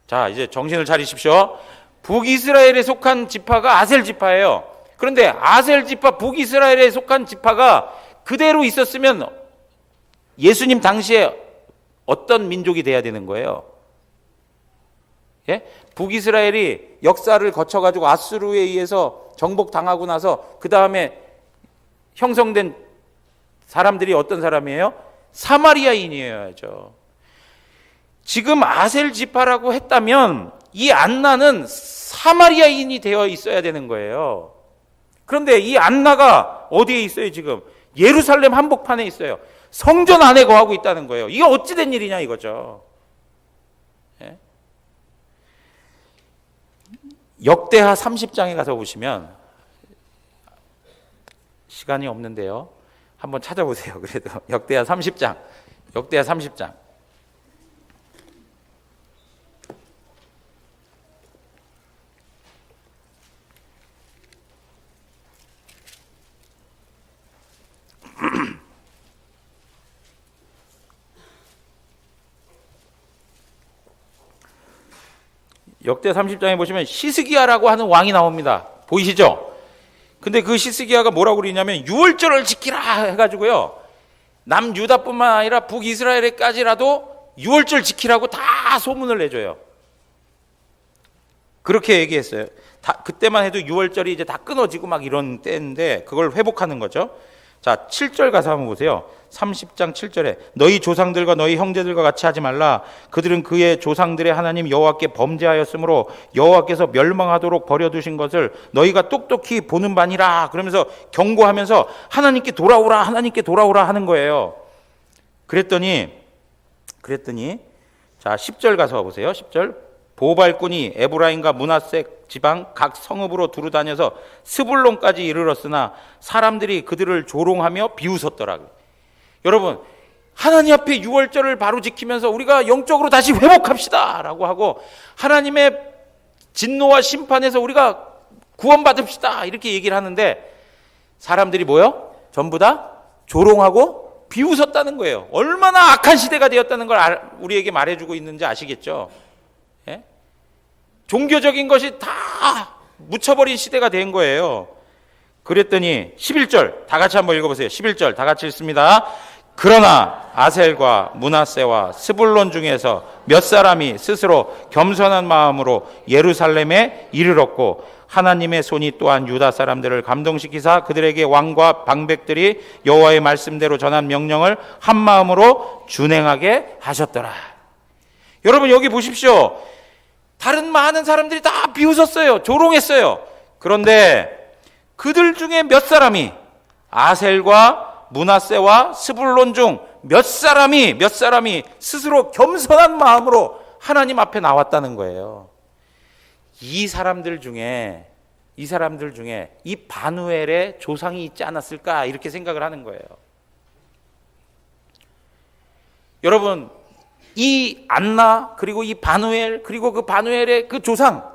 자, 이제 정신을 차리십시오. 북이스라엘에 속한 지파가 아셀 지파예요. 그런데 아셀 지파, 북이스라엘에 속한 지파가 그대로 있었으면 예수님 당시에 어떤 민족이 돼야 되는 거예요? 예? 북이스라엘이 역사를 거쳐가지고 아수르에 의해서 정복당하고 나서 그 다음에 형성된 사람들이 어떤 사람이에요? 사마리아인이어야죠. 지금 아셀 지파라고 했다면 이 안나는 사마리아인이 되어 있어야 되는 거예요. 그런데 이 안나가 어디에 있어요 지금? 예루살렘 한복판에 있어요. 성전 안에 거하고 있다는 거예요. 이게 어찌 된 일이냐 이거죠. 예? 역대하 30장에 가서 보시면, 시간이 없는데요, 한번 찾아보세요. 그래도 역대하 30장. 역대 30장에 보시면 시스기야라고 하는 왕이 나옵니다. 보이시죠? 근데 그 시스기야가 뭐라고 그러냐면 유월절을 지키라 해가지고요, 남유다뿐만 아니라 북이스라엘에까지라도 유월절 지키라고 다 소문을 내줘요. 그렇게 얘기했어요. 그때만 해도 유월절이 이제 다 끊어지고 막 이런 때인데 그걸 회복하는 거죠. 자, 7절 가서 한번 보세요. 30장 7절에 너희 조상들과 너희 형제들과 같이 하지 말라. 그들은 그의 조상들의 하나님 여호와께 범죄하였으므로 여호와께서 멸망하도록 버려두신 것을 너희가 똑똑히 보는 바니라. 그러면서 경고하면서 하나님께 돌아오라 하는 거예요. 그랬더니 자, 10절 가서 보세요. 10절 보발꾼이 에브라임과 므낫세 지방 각 성읍으로 두루다녀서 스불론까지 이르렀으나 사람들이 그들을 조롱하며 비웃었더라. 여러분, 하나님 앞에 유월절을 바로 지키면서 우리가 영적으로 다시 회복합시다 라고 하고 하나님의 진노와 심판에서 우리가 구원받읍시다 이렇게 얘기를 하는데 사람들이 뭐요? 전부 다 조롱하고 비웃었다는 거예요. 얼마나 악한 시대가 되었다는 걸 우리에게 말해주고 있는지 아시겠죠? 예? 종교적인 것이 다 묻혀버린 시대가 된 거예요. 그랬더니 11절 다 같이 한번 읽어보세요. 11절 다 같이 읽습니다. 그러나 아셀과 므낫세와 스불론 중에서 몇 사람이 스스로 겸손한 마음으로 예루살렘에 이르렀고 하나님의 손이 또한 유다 사람들을 감동시키사 그들에게 왕과 방백들이 여호와의 말씀대로 전한 명령을 한 마음으로 준행하게 하셨더라. 여러분 여기 보십시오. 다른 많은 사람들이 다 비웃었어요. 조롱했어요. 그런데 그들 중에 몇 사람이 아셀과 므낫세와 스불론 중 몇 사람이 스스로 겸손한 마음으로 하나님 앞에 나왔다는 거예요. 이 사람들 중에 이 바누엘의 조상이 있지 않았을까 이렇게 생각을 하는 거예요. 여러분, 이 안나 그리고 이 바누엘 그리고 그 바누엘의 그 조상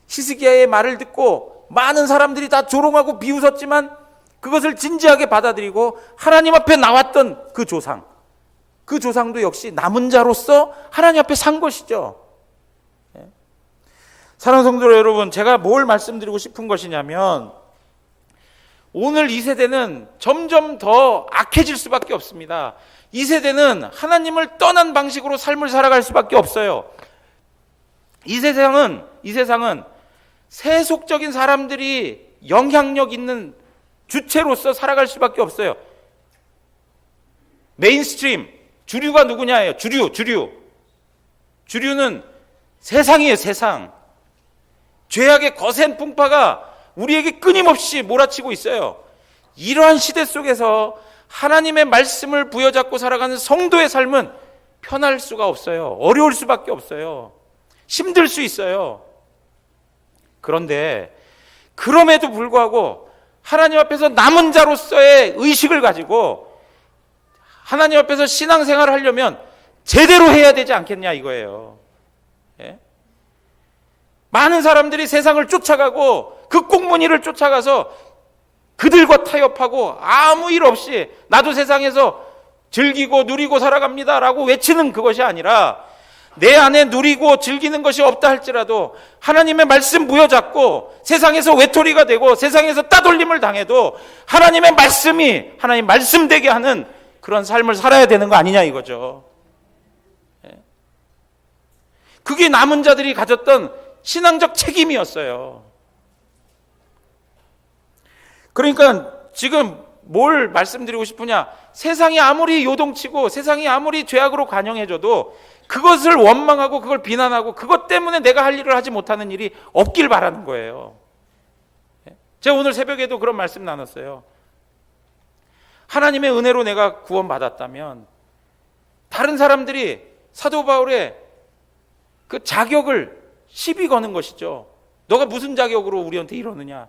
시스기야의 말을 듣고 많은 사람들이 다 조롱하고 비웃었지만 그것을 진지하게 받아들이고 하나님 앞에 나왔던 그 조상도 역시 남은 자로서 하나님 앞에 산 것이죠. 사랑하는 성도 여러분, 제가 뭘 말씀드리고 싶은 것이냐면 오늘 이 세대는 점점 더 악해질 수밖에 없습니다. 이 세대는 하나님을 떠난 방식으로 삶을 살아갈 수밖에 없어요. 이 세상은 세속적인 사람들이 영향력 있는 주체로서 살아갈 수밖에 없어요. 메인스트림, 주류가 누구냐예요. 주류는 세상이에요, 세상. 죄악의 거센 풍파가 우리에게 끊임없이 몰아치고 있어요. 이러한 시대 속에서 하나님의 말씀을 부여잡고 살아가는 성도의 삶은 편할 수가 없어요. 어려울 수밖에 없어요. 힘들 수 있어요. 그런데 그럼에도 불구하고 하나님 앞에서 남은 자로서의 의식을 가지고 하나님 앞에서 신앙생활을 하려면 제대로 해야 되지 않겠냐 이거예요. 예? 많은 사람들이 세상을 쫓아가고 그 꽁무니를 쫓아가서 그들과 타협하고 아무 일 없이 나도 세상에서 즐기고 누리고 살아갑니다라고 외치는 그것이 아니라 내 안에 누리고 즐기는 것이 없다 할지라도 하나님의 말씀 부여잡고 세상에서 외톨이가 되고 세상에서 따돌림을 당해도 하나님의 말씀이 하나님 말씀되게 하는 그런 삶을 살아야 되는 거 아니냐 이거죠. 그게 남은 자들이 가졌던 신앙적 책임이었어요. 그러니까 지금 뭘 말씀드리고 싶으냐, 세상이 아무리 요동치고 세상이 아무리 죄악으로 관영해져도 그것을 원망하고 그걸 비난하고 그것 때문에 내가 할 일을 하지 못하는 일이 없길 바라는 거예요. 제가 오늘 새벽에도 그런 말씀 나눴어요. 하나님의 은혜로 내가 구원받았다면 다른 사람들이 사도 바울의 그 자격을 시비 거는 것이죠. 너가 무슨 자격으로 우리한테 이러느냐,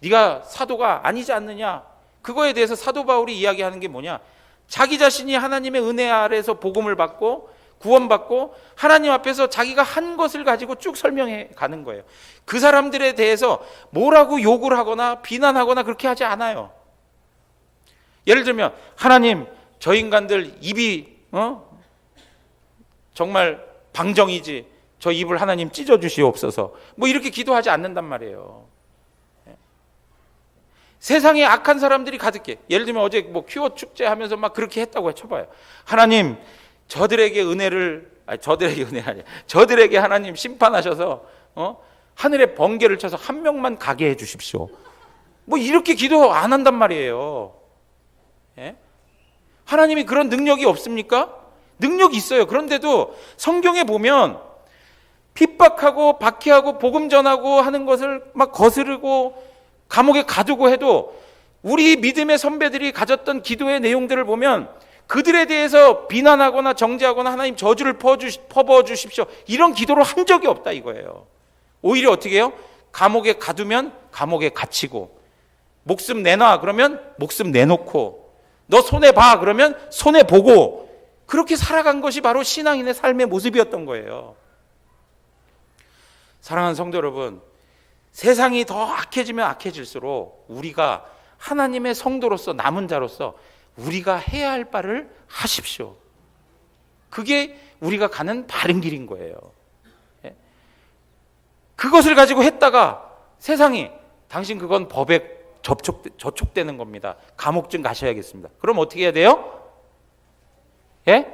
네가 사도가 아니지 않느냐. 그거에 대해서 사도 바울이 이야기하는 게 뭐냐, 자기 자신이 하나님의 은혜 아래에서 복음을 받고 구원받고 하나님 앞에서 자기가 한 것을 가지고 쭉 설명해 가는 거예요. 그 사람들에 대해서 뭐라고 욕을 하거나 비난하거나 그렇게 하지 않아요. 예를 들면 하나님, 저 인간들 입이 정말 방정이지, 저 입을 하나님 찢어주시옵소서, 뭐 이렇게 기도하지 않는단 말이에요. 세상에 악한 사람들이 가득해. 예를 들면 어제 뭐 퀴어 축제 하면서 막 그렇게 했다고 해쳐봐요. 하나님, 저들에게 은혜를, 저들에게 은혜 아니야, 저들에게 하나님 심판하셔서 하늘에 번개를 쳐서 한 명만 가게 해 주십시오. 뭐 이렇게 기도 안 한단 말이에요. 예? 하나님이 그런 능력이 없습니까? 능력이 있어요. 그런데도 성경에 보면 핍박하고 박해하고 복음 전하고 하는 것을 막 거스르고 감옥에 가두고 해도 우리 믿음의 선배들이 가졌던 기도의 내용들을 보면 그들에 대해서 비난하거나 정죄하거나 하나님 저주를 퍼부어 주십시오, 이런 기도를 한 적이 없다 이거예요. 오히려 어떻게 해요? 감옥에 가두면 감옥에 갇히고, 목숨 내놔 그러면 목숨 내놓고, 너 손해봐 그러면 손해보고, 그렇게 살아간 것이 바로 신앙인의 삶의 모습이었던 거예요. 사랑하는 성도 여러분, 세상이 더 악해지면 악해질수록 우리가 하나님의 성도로서 남은 자로서 우리가 해야 할 바를 하십시오. 그게 우리가 가는 바른 길인 거예요. 그것을 가지고 했다가 세상이 당신 그건 법에 저촉되는 겁니다, 감옥 좀 가셔야겠습니다, 그럼 어떻게 해야 돼요? 예?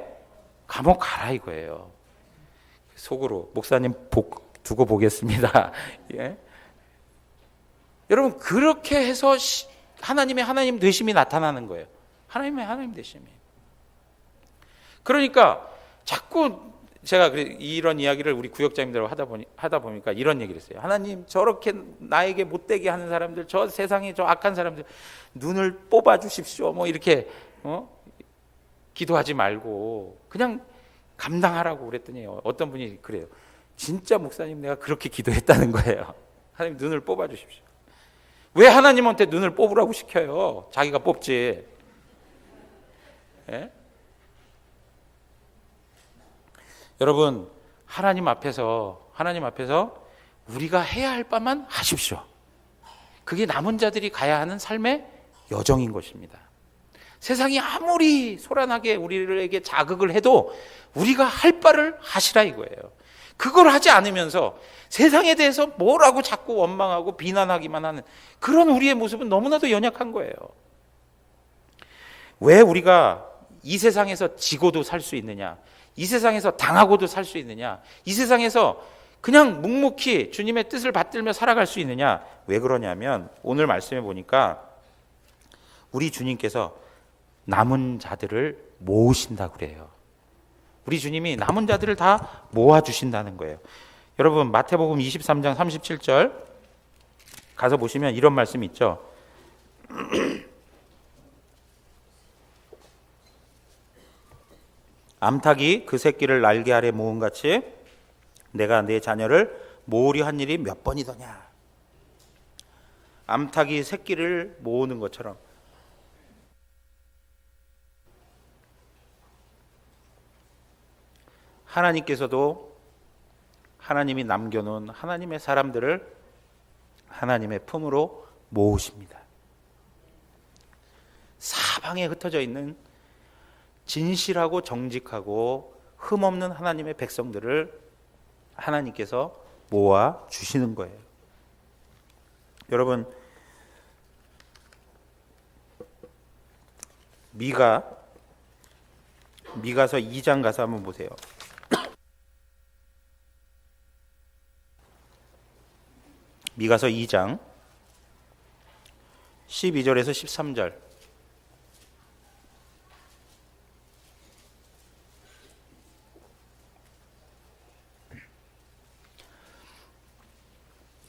감옥 가라 이거예요. 속으로 목사님 복 두고 보겠습니다. 예? 여러분, 그렇게 해서 하나님 되심이 나타나는 거예요. 하나님 되심이. 그러니까 자꾸 제가 이런 이야기를 우리 구역장님들하고 하다 보니까 이런 얘기를 했어요. 하나님, 저렇게 나에게 못되게 하는 사람들, 저 세상에 저 악한 사람들 눈을 뽑아 주십시오, 뭐 이렇게 기도하지 말고 그냥 감당하라고 그랬더니 어떤 분이 그래요. 진짜 목사님, 내가 그렇게 기도했다는 거예요. 하나님 눈을 뽑아 주십시오. 왜 하나님한테 눈을 뽑으라고 시켜요? 자기가 뽑지. 예? 여러분, 하나님 앞에서 우리가 해야 할 바만 하십시오. 그게 남은 자들이 가야 하는 삶의 여정인 것입니다. 세상이 아무리 소란하게 우리에게 자극을 해도 우리가 할 바를 하시라 이거예요. 그걸 하지 않으면서 세상에 대해서 뭐라고 자꾸 원망하고 비난하기만 하는 그런 우리의 모습은 너무나도 연약한 거예요. 왜 우리가 이 세상에서 지고도 살 수 있느냐, 이 세상에서 당하고도 살 수 있느냐, 이 세상에서 그냥 묵묵히 주님의 뜻을 받들며 살아갈 수 있느냐, 왜 그러냐면 오늘 말씀해 보니까 우리 주님께서 남은 자들을 모으신다고 그래요. 우리 주님이 남은 자들을 다 모아주신다는 거예요. 여러분 마태복음 23장 37절 가서 보시면 이런 말씀이 있죠. 암탉이 그 새끼를 날개 아래 모은 같이 내가 내 자녀를 모으려 한 일이 몇 번이더냐. 암탉이 새끼를 모으는 것처럼 하나님께서도 하나님이 남겨놓은 하나님의 사람들을 하나님의 품으로 모으십니다. 사방에 흩어져 있는 진실하고 정직하고 흠없는 하나님의 백성들을 하나님께서 모아 주시는 거예요. 여러분, 미가서 2장 가서 한번 보세요. 미가서 2장 12절에서 13절.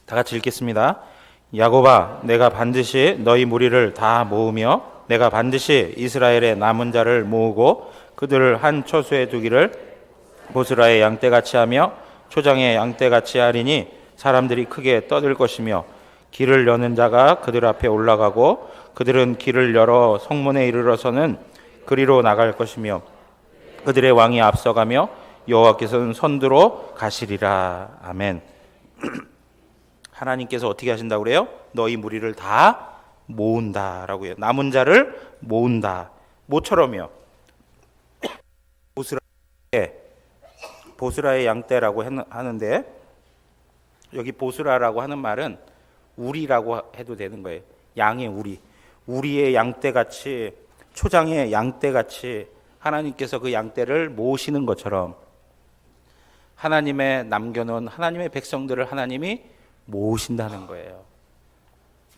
다 같이 읽겠습니다. 야곱아, 내가 반드시 너희 무리를 다 모으며 내가 반드시 이스라엘의 남은 자를 모으고 그들을 한 처소에 두기를 보스라의 양떼같이 하며 초장의 양떼같이 하리니 사람들이 크게 떠들 것이며 길을 여는 자가 그들 앞에 올라가고 그들은 길을 열어 성문에 이르러서는 그리로 나갈 것이며 그들의 왕이 앞서가며 여호와께서는 선두로 가시리라. 아멘. 하나님께서 어떻게 하신다고 그래요? 너희 무리를 다 모은다라고 해요. 남은 자를 모은다. 모처럼요. 보스라의 양떼라고 하는데 여기 보스라라고 하는 말은 우리라고 해도 되는 거예요. 양의 우리. 우리의 양떼같이 초장의 양떼같이 하나님께서 그 양떼를 모으시는 것처럼 하나님의 남겨놓은 하나님의 백성들을 하나님이 모으신다는 거예요.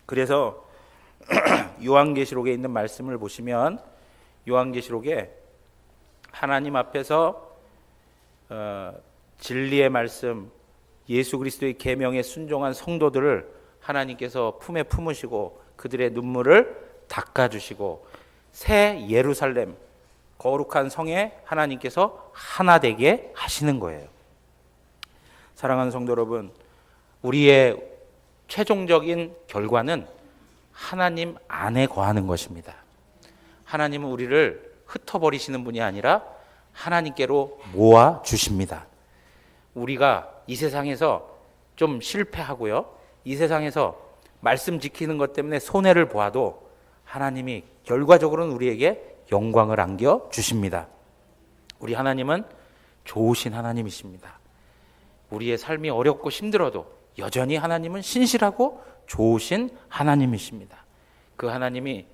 그래서 요한계시록에 있는 말씀을 보시면 요한계시록에 하나님 앞에서 진리의 말씀, 예수 그리스도의 계명에 순종한 성도들을 하나님께서 품에 품으시고 그들의 눈물을 닦아주시고 새 예루살렘, 거룩한 성에 하나님께서 하나 되게 하시는 거예요. 사랑하는 성도 여러분, 우리의 최종적인 결과는 하나님 안에 거하는 것입니다. 하나님은 우리를 흩어버리시는 분이 아니라 하나님께로 모아 주십니다. 우리가 이 세상에서 좀 실패하고요, 이 세상에서 말씀 지키는 것 때문에 손해를 보아도 하나님이 결과적으로는 우리에게 영광을 안겨 주십니다. 우리 하나님은 좋으신 하나님이십니다. 우리의 삶이 어렵고 힘들어도 여전히 하나님은 신실하고 좋으신 하나님이십니다. 그 하나님이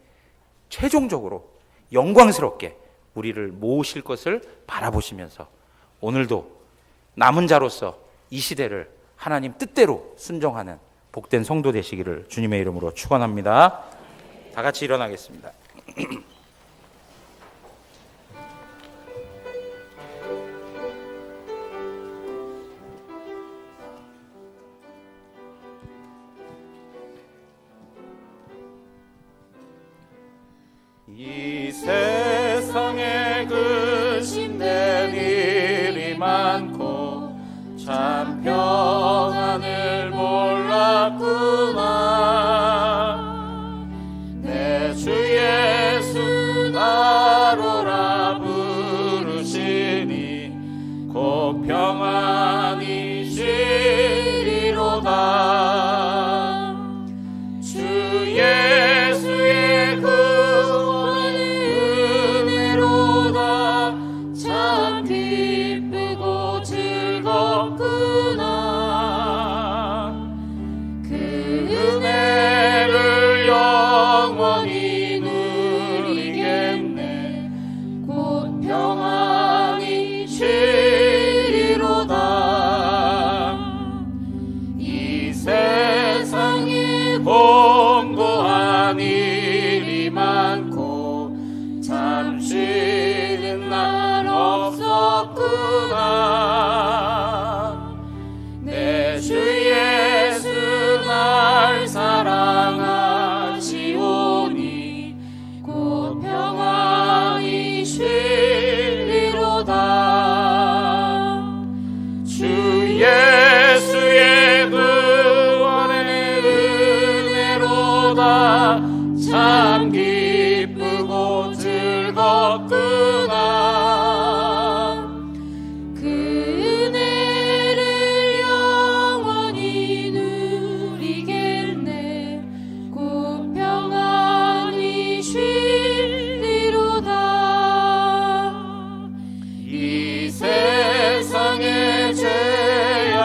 최종적으로 영광스럽게 우리를 모으실 것을 바라보시면서 오늘도 남은 자로서 이 시대를 하나님 뜻대로 순종하는 복된 성도 되시기를 주님의 이름으로 축원합니다. 다 같이 일어나겠습니다. 이 세상에 근심된 일이 많고 참 평안을 몰랐구나. 내 주 예수 나로라 부르시니 곧 평안이 시리로다. 주 예수의 참 기쁘고 즐겁구나.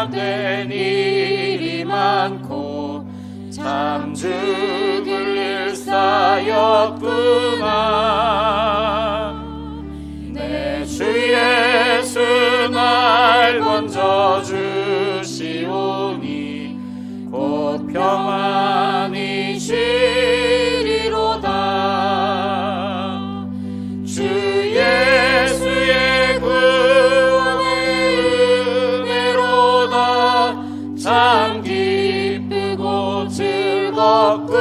잘못된 일이 많고 참 죽을 일 쌓였구나. 내 주 예수 날 건져주시오니 곧 평안히 쉬리로다. 주 예수의 구원의 은혜로다. 참 기쁘고 즐겁구나.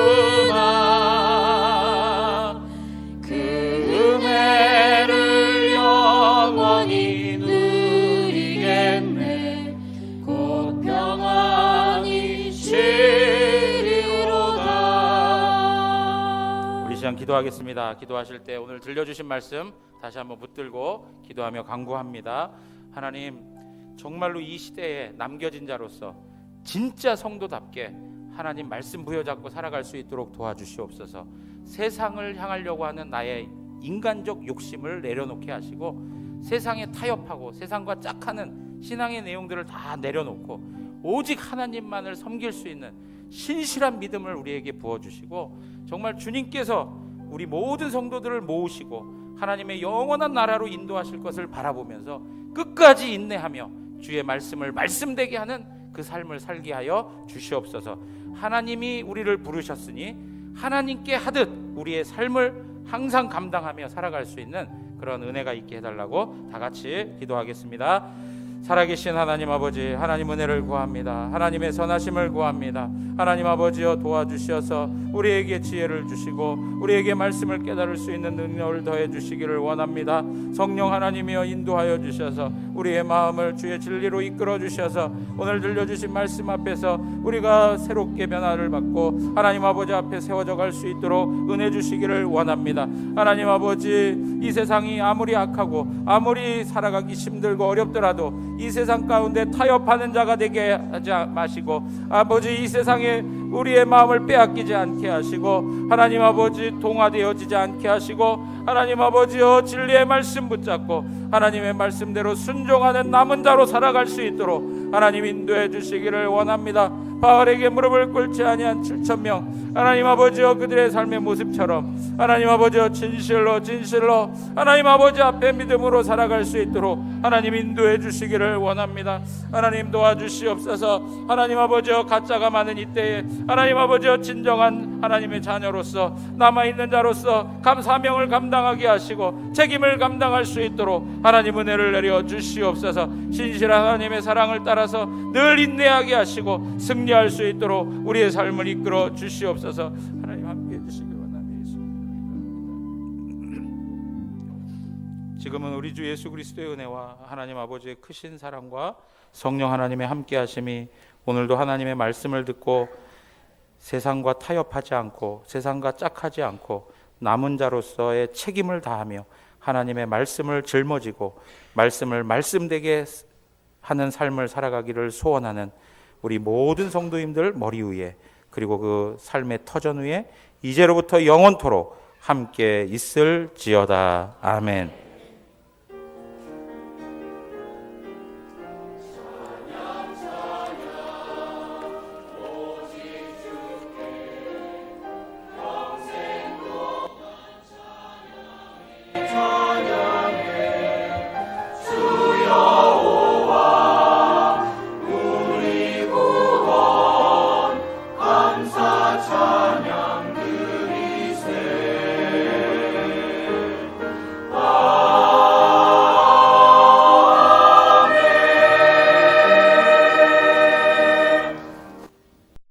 그 은혜를 영원히 누리겠네. 곧 평안히 쉬리로다. 우리 시간 기도하겠습니다. 기도하실 때 오늘 들려주신 말씀 다시 한번 붙들고 기도하며 간구합니다. 하나님, 정말로 이 시대에 남겨진 자로서 진짜 성도답게 하나님 말씀 부여잡고 살아갈 수 있도록 도와주시옵소서. 세상을 향하려고 하는 나의 인간적 욕심을 내려놓게 하시고, 세상에 타협하고 세상과 짝하는 신앙의 내용들을 다 내려놓고 오직 하나님만을 섬길 수 있는 신실한 믿음을 우리에게 부어주시고, 정말 주님께서 우리 모든 성도들을 모으시고 하나님의 영원한 나라로 인도하실 것을 바라보면서 끝까지 인내하며 주의 말씀을 말씀되게 하는 그 삶을 살게 하여 주시옵소서. 하나님이 우리를 부르셨으니 하나님께 하듯 우리의 삶을 항상 감당하며 살아갈 수 있는 그런 은혜가 있게 해달라고 다 같이 기도하겠습니다. 살아계신 하나님 아버지, 하나님 은혜를 구합니다. 하나님의 선하심을 구합니다. 하나님 아버지여, 도와주셔서 우리에게 지혜를 주시고 우리에게 말씀을 깨달을 수 있는 능력을 더해 주시기를 원합니다. 성령 하나님이여, 인도하여 주셔서 우리의 마음을 주의 진리로 이끌어 주셔서 오늘 들려주신 말씀 앞에서 우리가 새롭게 변화를 받고 하나님 아버지 앞에 세워져 갈 수 있도록 은혜 주시기를 원합니다. 하나님 아버지, 이 세상이 아무리 악하고 아무리 살아가기 힘들고 어렵더라도 이 세상 가운데 타협하는 자가 되게 하지 마시고, 아버지, 이 세상에 우리의 마음을 빼앗기지 않게 하시고, 하나님 아버지, 동화되어지지 않게 하시고, 하나님 아버지여, 진리의 말씀 붙잡고 하나님의 말씀대로 순종하는 남은 자로 살아갈 수 있도록 하나님 인도해 주시기를 원합니다. 바알에게 무릎을 꿇지 아니한 7,000명, 하나님 아버지여, 그들의 삶의 모습처럼 하나님 아버지여, 진실로 하나님 아버지 앞에 믿음으로 살아갈 수 있도록 하나님 인도해 주시기를 원합니다. 하나님 도와주시옵소서. 하나님 아버지여, 가짜가 많은 이때에 하나님 아버지여, 진정한 하나님의 자녀로서 남아있는 자로서 사명을 감당하게 하시고 책임을 감당할 수 있도록 하나님 은혜를 내려 주시옵소서. 신실한 하나님의 사랑을 따라서 늘 인내하게 하시고 승리할 수 있도록 우리의 삶을 이끌어 주시옵소서. 하나님 함께해 주시기 원합니다. 지금은 우리 주 예수 그리스도의 은혜와 하나님 아버지의 크신 사랑과 성령 하나님의 함께하심이 오늘도 하나님의 말씀을 듣고 세상과 타협하지 않고 세상과 짝하지 않고 남은 자로서의 책임을 다하며 하나님의 말씀을 짊어지고 말씀을 말씀되게 하는 삶을 살아가기를 소원하는 우리 모든 성도님들 머리 위에, 그리고 그 삶의 터전 위에 이제로부터 영원토록 함께 있을지어다. 아멘. 찬양